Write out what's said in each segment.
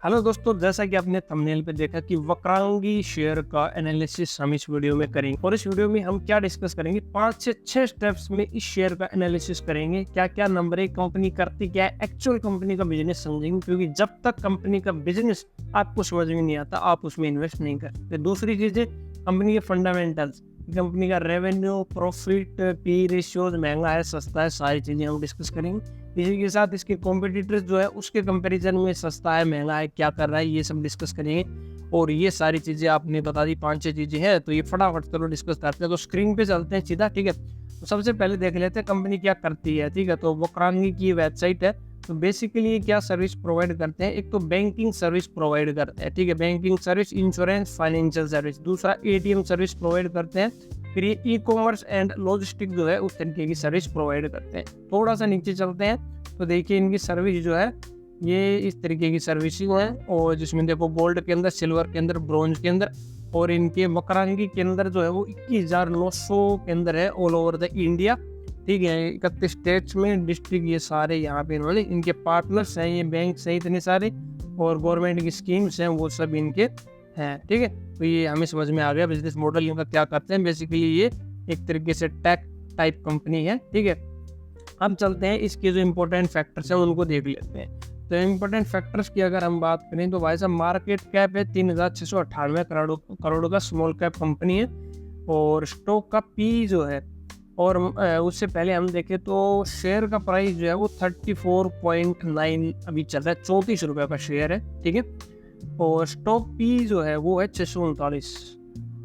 Hello दोस्तों, जैसा कि आपने थंबनेल पे देखा कि वक्रांगी शेयर का एनालिसिस हम इस वीडियो में करेंगे। और इस वीडियो में हम क्या डिस्कस करेंगे, 5 से 6 स्टेप्स में इस शेयर का एनालिसिस करेंगे। क्या क्या नंबर एक कंपनी करती क्या है, एक्चुअल कंपनी का बिजनेस समझेंगे, क्योंकि जब तक कंपनी का बिजनेस आपको समझ में नहीं आता आप उसमें इन्वेस्ट नहीं करते। दूसरी चीज़ है कंपनी के फंडामेंटल्स, कंपनी का रेवेन्यू, प्रॉफिट, पी रेशियोज, महंगा है सस्ता है, सारी चीज़ें हम डिस्कस करेंगे। इसी के साथ इसके कॉम्पिटिटर्स जो है उसके कंपैरिजन में सस्ता है, महंगा है, क्या कर रहा है, ये सब डिस्कस करेंगे। और ये सारी चीज़ें आपने बता दी, 5-6 चीज़ें हैं, तो ये फटाफट चलो डिस्कस करते हैं। तो स्क्रीन पे चलते हैं सीधा, ठीक है। तो सबसे पहले देख लेते हैं कंपनी क्या करती है, ठीक है। तो वक्रांगी की वेबसाइट है। तो बेसिकली क्या सर्विस प्रोवाइड करते हैं, एक तो बैंकिंग सर्विस प्रोवाइड करते हैं, ठीक है, banking service, insurance, financial service. दूसरा एटीएम सर्विस प्रोवाइड करते हैं। फिर ये ई कॉमर्स एंड लॉजिस्टिक जो है उस तरीके की सर्विस प्रोवाइड करते हैं। थोड़ा सा नीचे चलते हैं तो देखिए इनकी सर्विस जो है ये इस तरीके की सर्विसिंग है, और जिसमें देखो गोल्ड के अंदर, सिल्वर के अंदर, ब्रॉन्ज के अंदर, और इनके वक्रांगी के अंदर जो है वो 21,900 के अंदर है ऑल ओवर द इंडिया, ठीक है। 31 स्टेट्स में डिस्ट्रिक्ट ये सारे यहाँ पे इन्होंने, इनके पार्टनर्स हैं, ये बैंक से इतने सारे, और गवर्नमेंट की स्कीम्स हैं वो सब इनके हैं, ठीक है। तो ये हमें समझ में आ गया बिजनेस मॉडल इनका क्या करते हैं। बेसिकली ये एक तरीके से टेक टाइप कंपनी है, ठीक है। अब चलते हैं इसके जो इम्पोर्टेंट फैक्टर्स हैं उनको देख लेते हैं। तो इम्पोर्टेंट फैक्टर्स की अगर हम बात करें तो भाई साहब मार्केट कैप है 3,698 करोड़ का, स्मॉल कैप कंपनी है। और स्टॉक का पी जो है, और उससे पहले हम देखें तो शेयर का प्राइस जो है वो 34.9 अभी चल रहा है, 34 रुपये का शेयर है, ठीक है। और स्टॉक पी जो है वो है 639।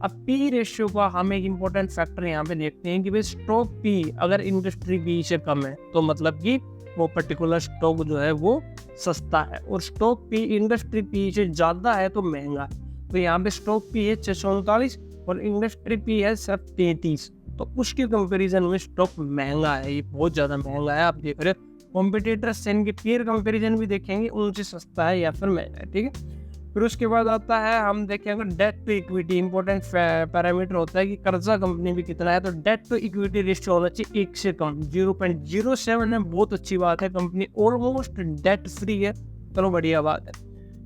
अब पी रेशियो का हम एक इम्पोर्टेंट फैक्टर यहाँ पे देखते हैं कि भाई स्टॉक पी अगर इंडस्ट्री पी से कम है तो मतलब कि वो पर्टिकुलर स्टॉक जो है वो सस्ता है, और स्टॉक पी इंडस्ट्री पी से ज़्यादा है तो महंगा है। तो यहाँ पे स्टॉक पी है 639 और इंडस्ट्री पी है सिर्फ 33, तो उसके कंपेरिजन में स्टॉक महंगा है, ये बहुत ज़्यादा महंगा है। आप देख रहे हो कॉम्पिटिटर्स से इनके पीयर कंपेरिजन भी देखेंगे, उनसे सस्ता है या फिर महंगा है, ठीक है। फिर उसके बाद आता है, हम देखेंगे debt to equity, important parameter होता है कि कर्जा कंपनी भी कितना है। तो डेट टू इक्विटी रेशियो होना चाहिए 1 से कम, 0.07 है, बहुत अच्छी बात है, कंपनी ऑलमोस्ट डेट फ्री है, चलो बढ़िया बात है।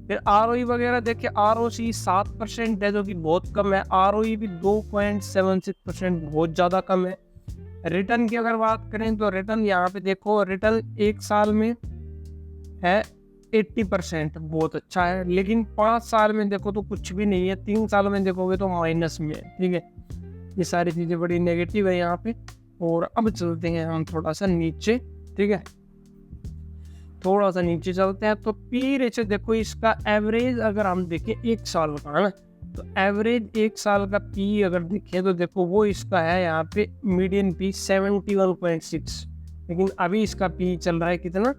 फिर आरओई वगैरह देखिए, आरओसी 7% है जो कि बहुत कम है, आरओई भी 2.76% बहुत ज़्यादा कम है। रिटर्न की अगर बात करें तो रिटर्न यहाँ पे देखो, रिटर्न 1 साल में है 80%, बहुत अच्छा है, लेकिन 5 साल में देखो तो कुछ भी नहीं है, 3 साल में देखोगे तो माइनस में है, ठीक है। ये सारी चीज़ें बड़ी नेगेटिव है यहाँ पे। और अब चलते हैं हम थोड़ा सा नीचे, ठीक है, थोड़ा सा नीचे चलते हैं। तो पी रेशियो देखो, इसका एवरेज अगर हम देखें 1 साल का है ना, तो एवरेज 1 साल का पी अगर देखें तो देखो वो इसका है यहाँ पे मीडियन पी 71.6, लेकिन अभी इसका पी चल रहा है कितना,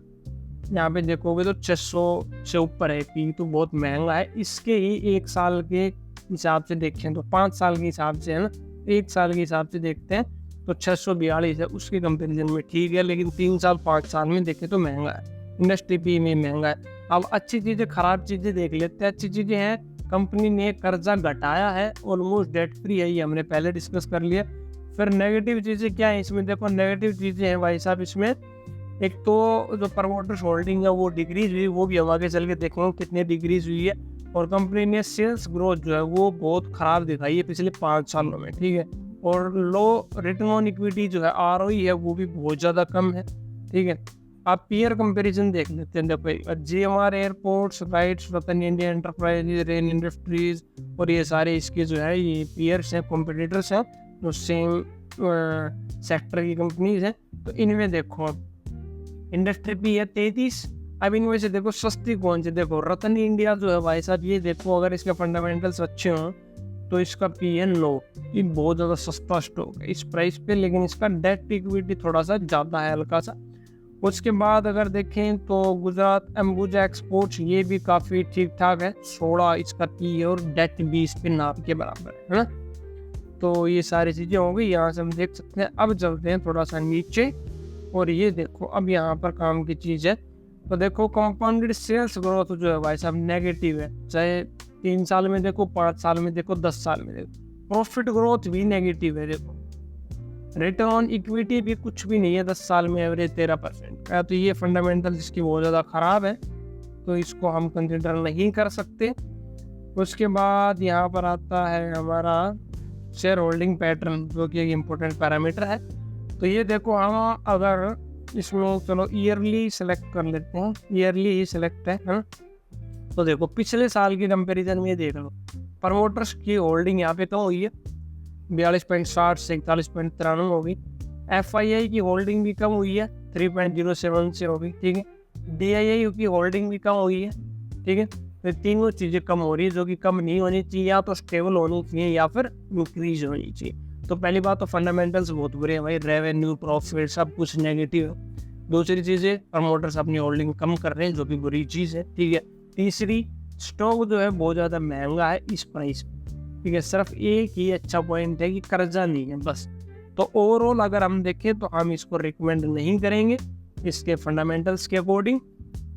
यहाँ पे देखोगे तो 600 से ऊपर है पी, तो बहुत महंगा है। इसके ही 1 साल के हिसाब से देखें तो 5 साल के हिसाब से है ना, 1 साल के हिसाब से देखते हैं तो 642 है, उसके कंपैरिजन में ठीक है, लेकिन 3 साल 5 साल में देखें तो महंगा है, इंडस्ट्री पी में महंगा है। अब अच्छी चीज़ें खराब चीज़ें देख लेते हैं। अच्छी चीज़ें हैं, कंपनी ने कर्जा घटाया है, ऑलमोस्ट डेट फ्री है, ये हमने पहले डिस्कस कर लिया। फिर नेगेटिव चीज़ें क्या है इसमें, देखो नेगेटिव चीज़ें हैं भाई साहब इसमें, एक तो जो प्रमोटर्स होल्डिंग है वो डिक्रीज हुई, वो भी हम आगे चल के देखेंगे कितनी डिक्रीज हुई है। और कंपनी ने सेल्स ग्रोथ जो है वो बहुत ख़राब दिखाई है पिछले 5 सालों में, ठीक है। और लो रिटर्न ऑन इक्विटी जो है, आरओई है, वो भी बहुत ज़्यादा कम है, ठीक है। आप पीयर कंपैरिजन देख लेते हैं, देखो जीएमआर एयरपोर्ट्स, राइट्स, रतन इंडिया एंटरप्राइजेज, रेन इंडस्ट्रीज, और ये सारे इसके जो है ये पीयर्स हैं, कॉम्पिटिटर्स हैं, जो सेम सेक्टर की कंपनीज हैं। तो इनमें देखो इंडस्ट्री पी है 33। अब इनमें से देखो सस्ती कौन सी, देखो रतन इंडिया जो है भाई साहब, ये देखो अगर इसके फंडामेंटल्स अच्छे हों तो इसका पी है 9, ये बहुत ज़्यादा सस्ता स्टॉक है इस प्राइस पे, लेकिन इसका डेट इक्विटी थोड़ा सा ज़्यादा है, हल्का सा। उसके बाद अगर देखें तो गुजरात अंबुजा एक्सपोर्ट्स, ये भी काफ़ी ठीक ठाक है, 16 इसका पी है, और डेट 20 पे नाप के बराबर है ना। तो ये सारी चीज़ें हो गई, यहाँ से हम देख सकते हैं। अब चलते हैं थोड़ा सा नीचे, और ये देखो अब यहाँ पर काम की चीज़ है। तो देखो कंपाउंडेड सेल्स ग्रोथ जो है भाई साहब नेगेटिव है, चाहे 3 साल में देखो, 5 साल में देखो, 10 साल में देखो। प्रॉफिट ग्रोथ भी नेगेटिव है, देखो रिटर्न ऑन इक्विटी भी कुछ भी नहीं है, 10 साल में एवरेज 13% का, तो ये फंडामेंटल इसकी बहुत ज़्यादा ख़राब है। तो इसको हम कंसिडर नहीं कर सकते। उसके बाद यहाँ पर आता है हमारा शेयर होल्डिंग पैटर्न, जो कि एक इम्पोर्टेंट पैरामीटर है। तो ये देखो, हम अगर इसमें चलो ईयरली सेलेक्ट कर लेते हैं, ईयरली ही सेलेक्ट है ना। तो देखो पिछले साल की कंपैरिजन में देख लो, प्रमोटर्स की होल्डिंग यहाँ पे कम हुई है, 42.60 से 41.93 हो गई। FII की होल्डिंग भी कम हुई है, 3.07 से हो गई, ठीक है। DII की होल्डिंग भी कम हुई है, ठीक है। तो तीनों चीज़ें कम हो रही है, जो कि कम नहीं होनी चाहिए, या तो स्टेबल होनी चाहिए या फिर इंक्रीज होनी चाहिए। तो पहली बात तो फंडामेंटल्स बहुत बुरे हैं भाई, रेवेन्यू प्रॉफिट सब कुछ नेगेटिव है। दूसरी चीज़ें प्रमोटर्स अपनी होल्डिंग कम कर रहे हैं, जो कि बुरी चीज़ है, ठीक है। तीसरी, स्टॉक जो है बहुत ज़्यादा महंगा है इस प्राइस में, ठीक है। सिर्फ एक ही अच्छा पॉइंट है कि कर्जा नहीं है बस। तो ओवरऑल अगर हम देखें तो हम इसको रिकमेंड नहीं करेंगे, इसके फंडामेंटल्स के अकॉर्डिंग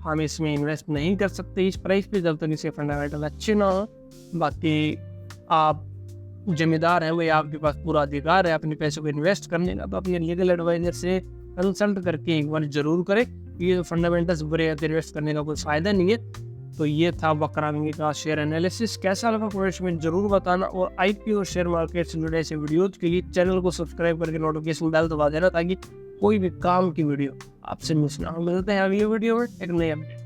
हम इसमें इन्वेस्ट नहीं कर सकते इस प्राइस पे, जब तक इसके फंडामेंटल अच्छे ना हो। बाकी आप जिम्मेदार हैं भाई, आपके पास पूरा अधिकार है अपने पैसों को इन्वेस्ट करने का, तो अपने लीगल एडवाइजर से कंसल्ट करके एक बार जरूर करें। ये फंडामेंटल्स बुरे हैं तो इन्वेस्ट करने का कोई फ़ायदा नहीं है। तो ये था वक्रांगी का शेयर एनालिसिस। कैसा लगा कमेंट्स में जरूर बताना, और IPO और शेयर मार्केट से जुड़े ऐसे वीडियोज़ के लिए चैनल को सब्सक्राइब करके नोटिफिकेशन बेल दबा देना, ताकि कोई भी काम की वीडियो आपसे मिस ना हो। मिलते हैं अगली वीडियो में एक नई अपडेट।